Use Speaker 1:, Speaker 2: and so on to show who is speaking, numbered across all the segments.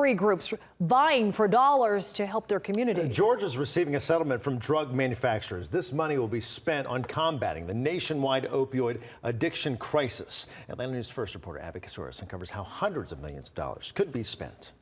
Speaker 1: Groups vying for dollars to help their communities.
Speaker 2: Georgia's receiving a settlement from drug manufacturers. This money will be spent on combating the nationwide opioid addiction crisis. Atlanta News First reporter Abby Casores uncovers how hundreds of millions of dollars could be spent.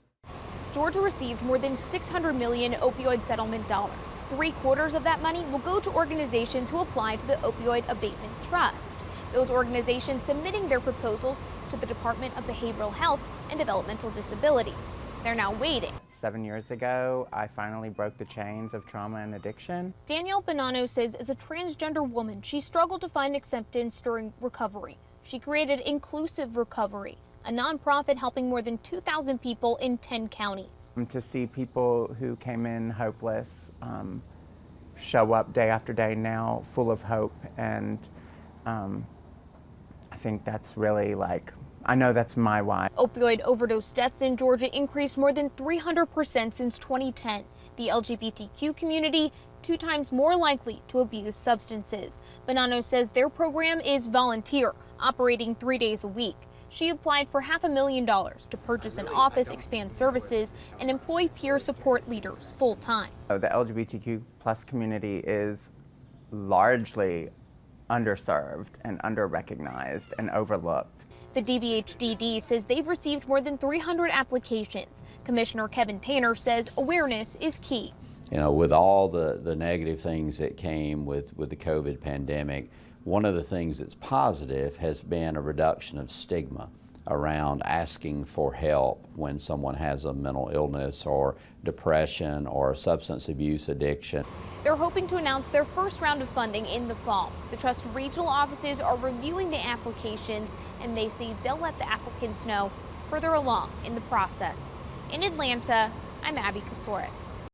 Speaker 3: Georgia received more than $600 million opioid settlement dollars. 3/4 of that money will go to organizations who apply to the Opioid Abatement Trust. Those organizations submitting their proposals to the Department of Behavioral Health and Developmental Disabilities. They're now waiting.
Speaker 4: 7 years ago, I finally broke the chains of trauma and addiction.
Speaker 3: Danielle Bonanno says as a transgender woman, she struggled to find acceptance during recovery. She created Inclusive Recovery, a nonprofit helping more than 2,000 people in 10 counties.
Speaker 4: To see people who came in hopeless show up day after day now full of hope, and I think that's really I know that's my why.
Speaker 3: Opioid overdose deaths in Georgia increased more than 300% since 2010. The LGBTQ community 2 times more likely to abuse substances. Bonanno says their program is volunteer, operating 3 days a week. She applied for $500,000 to purchase an office, expand services, and employ peer support leaders full time.
Speaker 4: The LGBTQ plus community is largely underserved and underrecognized and overlooked.
Speaker 3: The DBHDD says they've received more than 300 applications. Commissioner Kevin Tanner says awareness is key.
Speaker 5: You know, with all the negative things that came with the COVID pandemic, one of the things that's positive has been a reduction of stigma around asking for help when someone has a mental illness or depression or substance abuse addiction.
Speaker 3: They're hoping to announce their first round of funding in the fall. The Trust regional offices are reviewing the applications, and they say they'll let the applicants know further along in the process. In Atlanta, I'm Abby Casores.